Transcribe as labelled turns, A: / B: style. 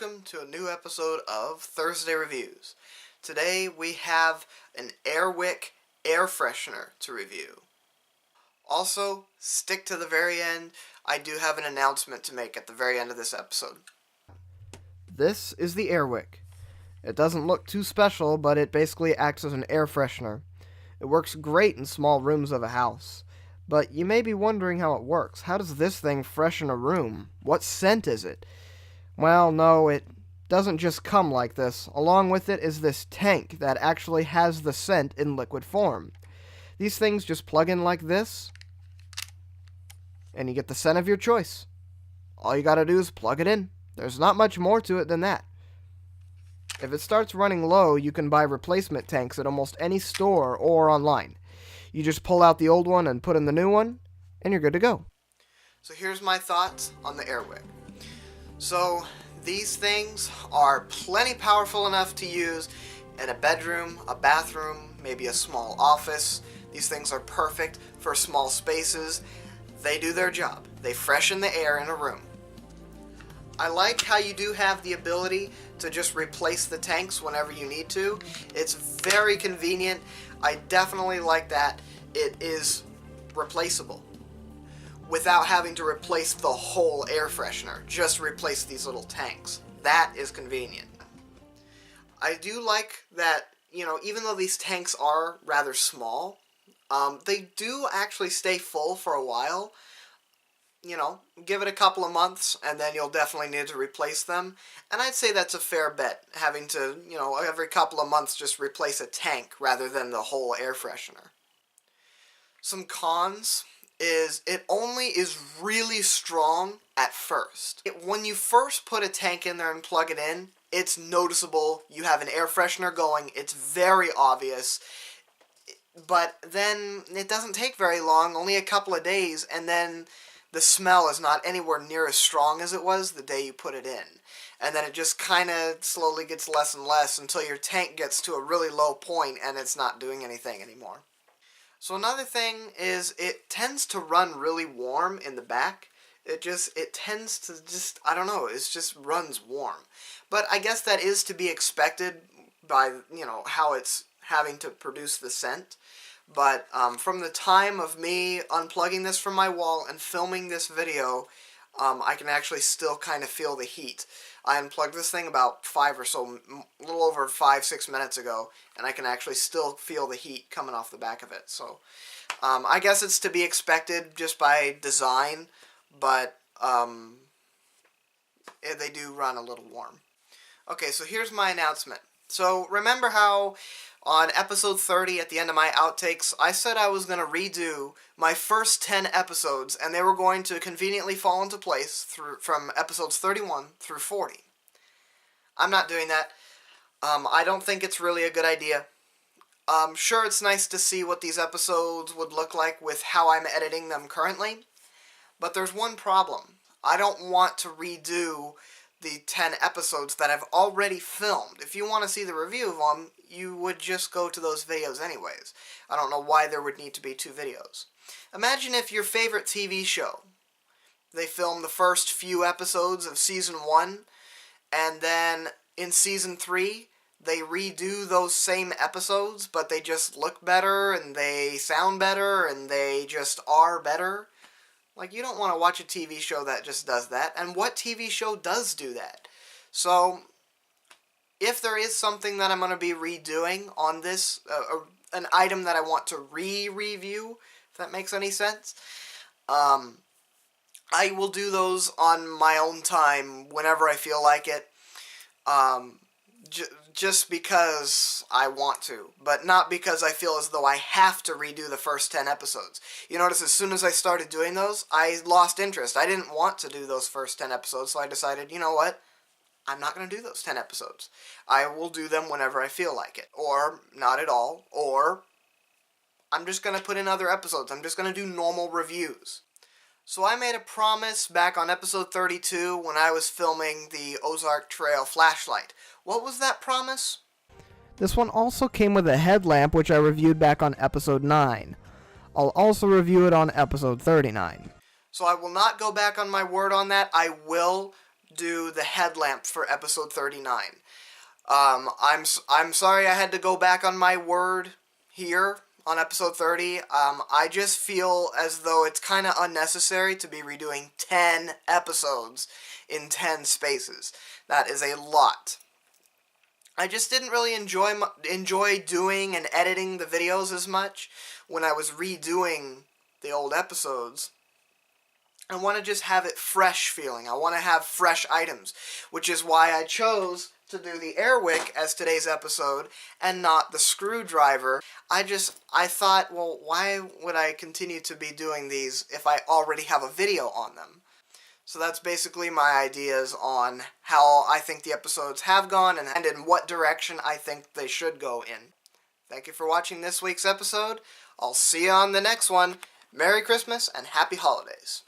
A: welcome to a new episode of Thursday Reviews. Today we have an Wick air freshener to review. Also, stick to the very end. I do have an announcement to make at the very end of this episode.
B: This is the Wick. It doesn't look too special, but it basically acts as an air freshener. It works great in small rooms of a house. But you may be wondering how it works. How does this thing freshen a room? What scent is it? Well, no, it doesn't just come like this. Along with it is this tank that actually has the scent in liquid form. These things just plug in like this, and you get the scent of your choice. All you gotta do is plug it in. There's not much more to it than that. If it starts running low, you can buy replacement tanks at almost any store or online. You just pull out the old one and put in the new one, and you're good to go.
A: So here's my thoughts on the Wick. So these things are plenty powerful enough to use in a bedroom, a bathroom, maybe a small office. These things are perfect for small spaces. They do their job. They freshen the air in a room. I like how you do have the ability to just replace the tanks whenever you need to. It's very convenient. I definitely like that. It is replaceable without having to replace the whole air freshener. Just replace these little tanks. That is convenient. I do like that, even though these tanks are rather small, they do actually stay full for a while. Give it a couple of months, and then you'll definitely need to replace them. And I'd say that's a fair bet, having to, every couple of months just replace a tank rather than the whole air freshener. Some cons is it only is really strong at first. When you first put a tank in there and plug it in, it's noticeable. You have an air freshener going. It's very obvious. But then it doesn't take very long, only a couple of days, and then the smell is not anywhere near as strong as it was the day you put it in. And then it just kind of slowly gets less and less until your tank gets to a really low point and it's not doing anything anymore. So another thing is it tends to run really warm in the back. It tends to I don't know, it just runs warm. But I guess that is to be expected by, how it's having to produce the scent. But from the time of me unplugging this from my wall and filming this video, I can actually still kind of feel the heat. I unplugged this thing about a little over 5-6 minutes ago, and I can actually still feel the heat coming off the back of it. So I guess it's to be expected just by design, but they do run a little warm. Okay, so here's my announcement. So remember how on episode 30, at the end of my outtakes, I said I was going to redo my first 10 episodes, and they were going to conveniently fall into place from episodes 31 through 40. I'm not doing that. I don't think it's really a good idea. Sure, it's nice to see what these episodes would look like with how I'm editing them currently, but there's one problem. I don't want to redo the 10 episodes that I've already filmed. If you want to see the review of them, you would just go to those videos anyways. I don't know why there would need to be 2 videos. Imagine if your favorite TV show, they filmed the first few episodes of season 1, and then in season 3, they redo those same episodes, but they just look better, and they sound better, and they just are better. Like, you don't want to watch a TV show that just does that, and what TV show does do that? So, if there is something that I'm going to be redoing on this, an item that I want to re-review, if that makes any sense, I will do those on my own time whenever I feel like it, just because I want to, but not because I feel as though I have to redo the first 10 episodes. You notice as soon as I started doing those, I lost interest. I didn't want to do those first 10 episodes, so I decided, you know what? I'm not going to do those 10 episodes. I will do them whenever I feel like it, or not at all, or I'm just going to put in other episodes. I'm just going to do normal reviews. So I made a promise back on episode 32 when I was filming the Ozark Trail flashlight. What was that promise?
B: This one also came with a headlamp, which I reviewed back on episode 9. I'll also review it on episode 39.
A: So I will not go back on my word on that. I will do the headlamp for episode 39. I'm sorry I had to go back on my word here on episode 30. I just feel as though it's kind of unnecessary to be redoing 10 episodes in 10 spaces. That is a lot. I just didn't really enjoy doing and editing the videos as much when I was redoing the old episodes. I want to just have it fresh feeling. I want to have fresh items, which is why I chose to do the air wick as today's episode and not the screwdriver. I thought, well, why would I continue to be doing these if I already have a video on them? So that's basically my ideas on how I think the episodes have gone and in what direction I think they should go in. Thank you for watching this week's episode. I'll see you on the next one. Merry Christmas and Happy Holidays.